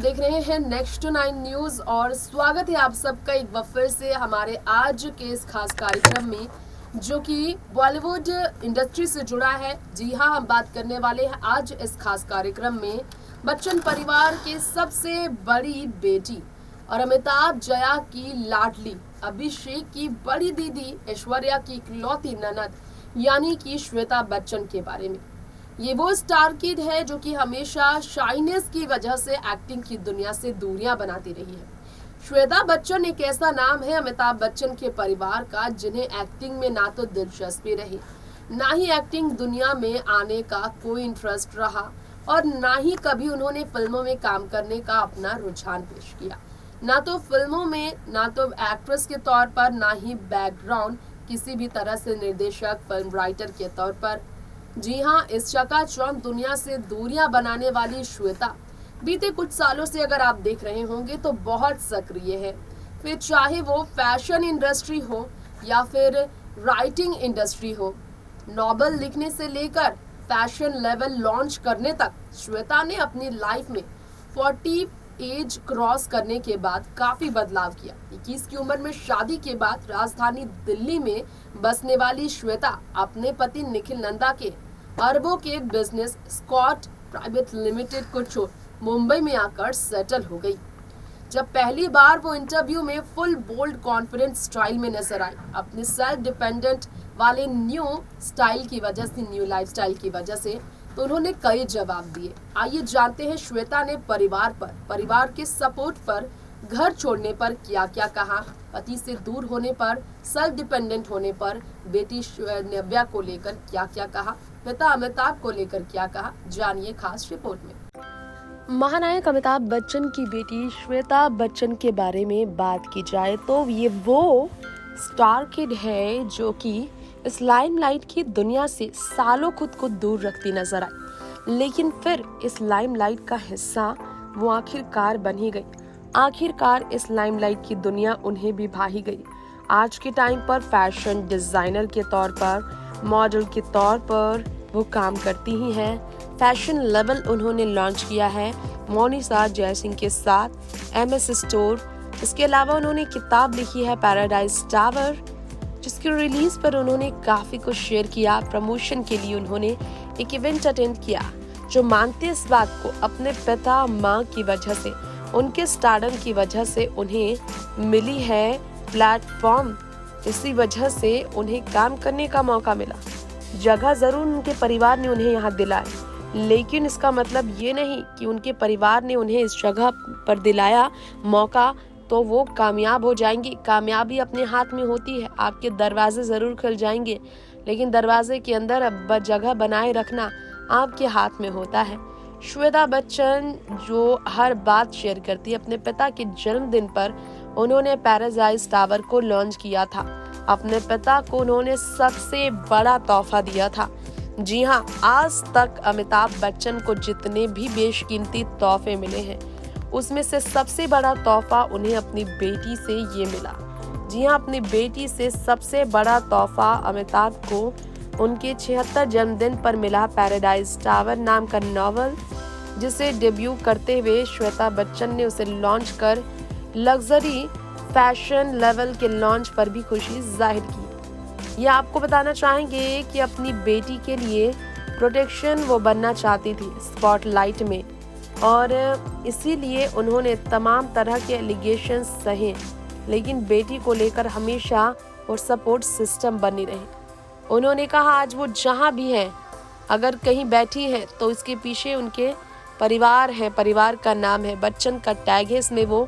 देख रहे हैं नेक्स्ट 9 न्यूज और स्वागत है आप सबका एक बार फिर से हमारे आज के इस खास कार्यक्रम में, जो कि बॉलीवुड इंडस्ट्री से जुड़ा है। जी हाँ, हम बात करने वाले हैं आज इस खास कार्यक्रम में बच्चन परिवार के सबसे बड़ी बेटी और अमिताभ जया की लाडली अभिषेक की बड़ी दीदी ऐश्वर्या की इकलौती ननद यानी कि श्वेता बच्चन के बारे में। ये वो स्टार किड है जो कि हमेशा शाइनेस की वजह से एक्टिंग की दुनिया से दूरियां बनाती रही है। श्वेता बच्चन एक ऐसा नाम है अमिताभ बच्चन के परिवार का जिन्हें एक्टिंग में ना तो दिलचस्पी रही, ना ही एक्टिंग दुनिया में आने का कोई इंटरेस्ट रहा और ना ही कभी उन्होंने फिल्मों में काम करने का अपना रुझान पेश किया। ना तो फिल्मों में, ना तो एक्ट्रेस के तौर पर, ना ही बैकग्राउंड किसी भी तरह से निर्देशक, फिल्म राइटर के तौर पर। जी हाँ, इस चकाचौंध दुनिया से दूरियां बनाने वाली श्वेता बीते कुछ सालों से अगर आप देख रहे होंगे तो बहुत सक्रिय है। फिर चाहे वो फैशन इंडस्ट्री हो या फिर राइटिंग इंडस्ट्री हो, नॉवेल लिखने से लेकर फैशन लेवल लॉन्च करने तक, श्वेता ने अपनी लाइफ में 40 एज क्रॉस करने के बाद काफी बदलाव किया। 21 की उम्र में शादी के बाद राजधानी दिल्ली में बसने वाली श्वेता अपने पति निखिल नंदा के अरबों के बिजनेस स्कॉट प्राइवेट लिमिटेड को छोड़ मुंबई में आकर सेटल हो गई। जब पहली बार वो इंटरव्यू में फुल बोल्ड कॉन्फिडेंट स्टाइल में नजर आई, अपने सेल्फ डिपेंडेंट वाले न्यू स्टाइल की वजह से, न्यू लाइफस्टाइल की वजह से, तो उन्होंने कई जवाब दिए। आइए जानते हैं श्वेता ने परिवार के सपोर्ट पर, घर छोड़ने पर क्या क्या कहा, पति से दूर होने पर, सेल्फ डिपेंडेंट होने पर, बेटी नव्या को लेकर क्या क्या कहा, पिता अमिताभ को लेकर क्या कहा, जानिए खास रिपोर्ट में। महानायक अमिताभ बच्चन की बेटी श्वेता बच्चन के बारे में बात की जाए तो ये वो स्टार किड है जो कि इस लाइमलाइट की दुनिया से सालों खुद को दूर रखती नजर आई, लेकिन फिर इस लाइमलाइट का हिस्सा वो आखिरकार बन ही गई। आखिरकार इस लाइमलाइट की दुनिया उन्हें भी भा ही गई। आज के टाइम पर फैशन डिजाइनर के तौर पर, मॉडल के तौर पर वो काम करती ही हैं। फैशन लेवल उन्होंने लॉन्च किया है मोनिसा जयसिंह के साथ MS स्टोर। इसके अलावा उन्होंने किताब लिखी है पैराडाइज टावर, जिसकी रिलीज पर उन्होंने काफी कुछ शेयर किया। प्रमोशन के लिए उन्होंने एक इवेंट अटेंड किया। जो मानते इस बात को अपने पिता माँ की वजह से, उनके स्टारडम की वजह से उन्हें मिली है प्लेटफॉर्म, इसी वजह से उन्हें काम करने का मौका मिला। जगह जरूर उनके परिवार ने उन्हें यहाँ दिलाई, लेकिन इसका मतलब ये नहीं कि उनके परिवार ने उन्हें इस जगह पर दिलाया मौका तो वो कामयाब हो जाएंगी। कामयाबी अपने हाथ में होती है। आपके दरवाजे जरूर खुल जाएंगे, लेकिन दरवाजे के अंदर अब जगह बनाए रखना आपके हाथ में होता है। श्वेता बच्चन जो हर बात शेयर करती है, अपने पिता के जन्मदिन पर उन्होंने पैराडाइज टावर को लॉन्च किया था। अपने पिता को उन्होंने सबसे बड़ा तोहफा दिया था। जी हाँ, आज तक अमिताभ बच्चन को जितने भी बेशकीमती तोहफे मिले हैं, उसमें से सबसे बड़ा तोहफा उन्हें अपनी बेटी से ये मिला। जी हाँ, अपनी बेटी से सबसे बड़ा तोहफा अमिताभ को उनके 76 जन्मदिन पर मिला पैराडाइज टावर नाम का नॉवल, जिसे डेब्यू करते हुए श्वेता बच्चन ने उसे लॉन्च कर लग्जरी फैशन लेवल के लॉन्च पर भी खुशी जाहिर की। ये आपको बताना चाहेंगे कि अपनी बेटी के लिए प्रोटेक्शन वो बनना चाहती थी स्पॉटलाइट में, और इसीलिए उन्होंने तमाम तरह के एलिगेशंस सहे, लेकिन बेटी को लेकर हमेशा वो सपोर्ट सिस्टम बनी रही। उन्होंने कहा आज वो जहाँ भी है, अगर कहीं बैठी है तो इसके पीछे उनके परिवार है, परिवार का नाम है, बच्चन का टैग है। इसमें वो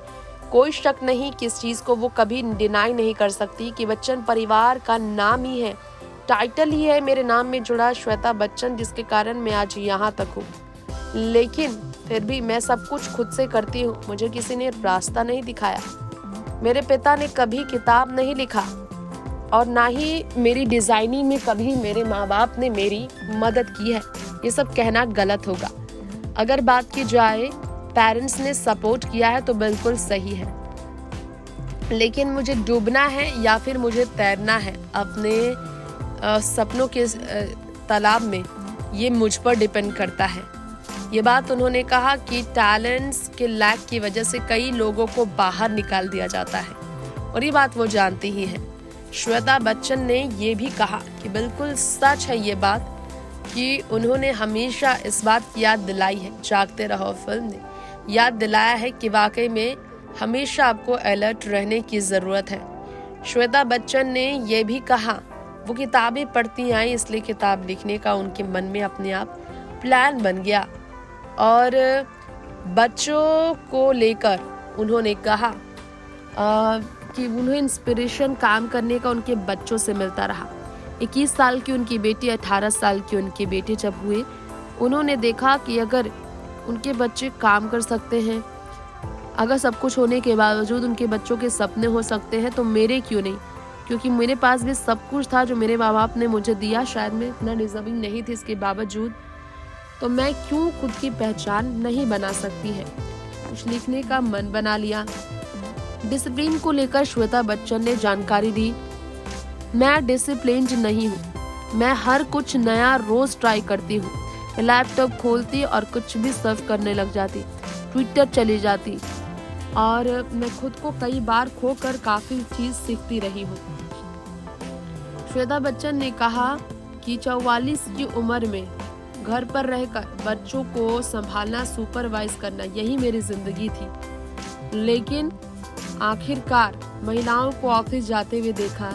कोई शक नहीं कि इस चीज़ को वो कभी डिनाई नहीं कर सकती कि बच्चन परिवार का नाम ही है, टाइटल ही है मेरे नाम में जुड़ा श्वेता बच्चन, जिसके कारण मैं आज यहाँ तक हूँ। लेकिन फिर भी मैं सब कुछ खुद से करती हूँ। मुझे किसी ने रास्ता नहीं दिखाया, मेरे पिता ने कभी किताब नहीं लिखा, और ना ही मेरी डिजाइनिंग में कभी मेरे माँ बाप ने मेरी मदद की है। ये सब कहना गलत होगा। अगर बात की जाए पेरेंट्स ने सपोर्ट किया है तो बिल्कुल सही है, लेकिन मुझे डूबना है या फिर मुझे तैरना है अपने सपनों के तालाब में, ये मुझ पर डिपेंड करता है। ये बात उन्होंने कहा कि टैलेंट्स के लैक की वजह से कई लोगों को बाहर निकाल दिया जाता है और ये बात वो जानती ही है। श्वेता बच्चन ने ये भी कहा कि बिल्कुल सच है ये बात कि उन्होंने हमेशा इस बात की याद दिलाई है। जागते रहो फिल्म ने याद दिलाया है कि वाकई में हमेशा आपको अलर्ट रहने की ज़रूरत है। श्वेता बच्चन ने यह भी कहा वो किताबें पढ़ती आई इसलिए किताब लिखने का उनके मन में अपने आप प्लान बन गया और बच्चों को लेकर उन्होंने कहा कि उन्हें इंस्पिरेशन काम करने का उनके बच्चों से मिलता रहा। 21 साल की उनकी बेटी 18 साल की उनके बेटे जब हुए उन्होंने देखा कि अगर उनके बच्चे काम कर सकते हैं, अगर सब कुछ होने के बावजूद उनके बच्चों के सपने हो सकते हैं तो मेरे क्यों नहीं, क्योंकि मेरे पास भी सब कुछ था जो मेरे माँ बाप ने मुझे दिया। शायद मैं इतना डिजर्विंग नहीं थी इसके बावजूद, तो मैं क्यों खुद की पहचान नहीं बना सकती है। कुछ लिखने का मन बना लिया। डिसिप्लिन को लेकर श्वेता बच्चन ने जानकारी दी। मैं डिसिप्लिन्ड नहीं हूँ, मैं हर कुछ नया रोज ट्राई करती हूँ। लैपटॉप खोलती और कुछ भी सर्व करने लग जाती, ट्विटर चली जाती और मैं खुद को कई बार खोकर काफी चीज सीखती रही हूँ। श्वेता बच्चन ने कहा कि 44 की उम्र में घर पर रहकर बच्चों को संभालना, सुपरवाइज करना, यही मेरी जिंदगी थी। लेकिन आखिरकार महिलाओं को ऑफिस जाते हुए देखा,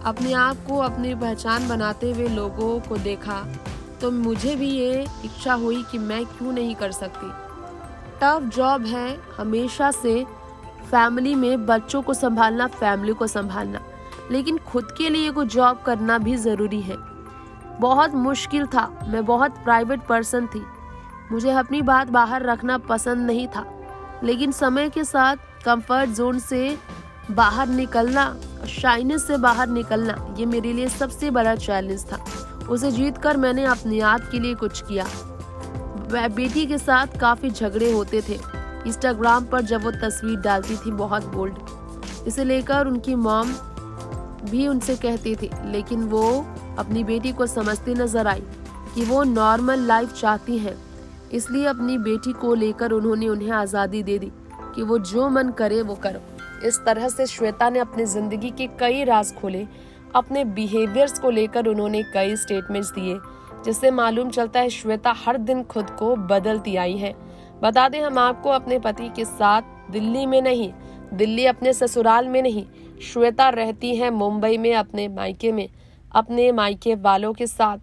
अपने आप को अपनी पहचान बनाते हुए लोगों को देखा, तो मुझे भी ये इच्छा हुई कि मैं क्यों नहीं कर सकती। टफ जॉब है हमेशा से, फैमिली में बच्चों को संभालना, फैमिली को संभालना, लेकिन खुद के लिए कोई जॉब करना भी ज़रूरी है। बहुत मुश्किल था, मैं बहुत प्राइवेट पर्सन थी, मुझे अपनी बात बाहर रखना पसंद नहीं था, लेकिन समय के साथ कंफर्ट जोन से बाहर निकलना, शाइनेस से बाहर निकलना, ये मेरे लिए सबसे बड़ा चैलेंज था। उसे जीतकर मैंने अपने आप के लिए कुछ किया। बेटी के साथ काफ़ी झगड़े होते थे। इंस्टाग्राम पर जब वो तस्वीर डालती थी बहुत बोल्ड, इसे लेकर उनकी मॉम भी उनसे कहती थी, लेकिन वो अपनी बेटी को समझती नजर आई कि वो नॉर्मल लाइफ चाहती हैं। इसलिए अपनी बेटी को लेकर उन्होंने उन्हें आज़ादी दे दी कि वो जो मन करे वो करो। इस तरह से श्वेता ने अपनी जिंदगी के कई राज खोले। अपने बिहेवियर्स को लेकर उन्होंने कई स्टेटमेंट्स दिए, जिससे मालूम चलता है श्वेता हर दिन खुद को बदलती आई है। बता दें हम आपको, अपने पति के साथ दिल्ली में नहीं, दिल्ली अपने ससुराल में नहीं, श्वेता रहती है मुंबई में अपने मायके में, अपने मायके वालों के साथ,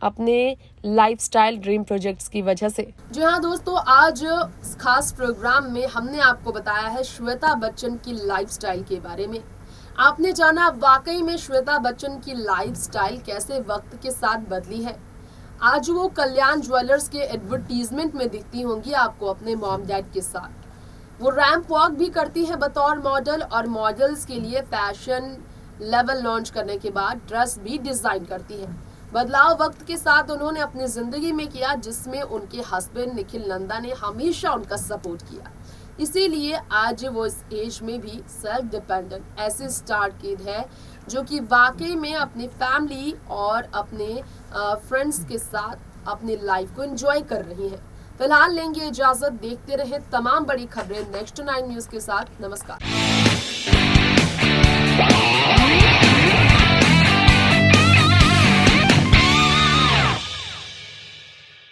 अपने लाइफस्टाइल ड्रीम प्रोजेक्ट्स की वजह से। जी हाँ दोस्तों, आज इस खास प्रोग्राम में हमने आपको बताया है श्वेता बच्चन की लाइफस्टाइल के बारे में। आपने जाना वाकई में श्वेता बच्चन की लाइफस्टाइल कैसे वक्त के साथ बदली है। आज वो कल्याण ज्वेलर्स के एडवर्टीजमेंट में दिखती होंगी आपको अपने मॉम डैड के साथ। वो रैंप वॉक भी करती है बतौर मॉडल और मॉडल्स के लिए फैशन लेवल लॉन्च करने के बाद ड्रेस भी डिजाइन करती है। बदलाव वक्त के साथ उन्होंने अपनी जिंदगी में किया, जिसमें उनके हस्बैंड निखिल नंदा ने हमेशा उनका सपोर्ट किया। इसीलिए आज वो इस एज में भी सेल्फ डिपेंडेंट ऐसे स्टार किड है जो कि वाकई में अपनी फैमिली और अपने फ्रेंड्स के साथ अपनी लाइफ को एंजॉय कर रही हैं। फिलहाल लेंगे इजाजत, देखते रहे तमाम बड़ी खबरें नेक्स्ट 9 न्यूज के साथ। नमस्कार।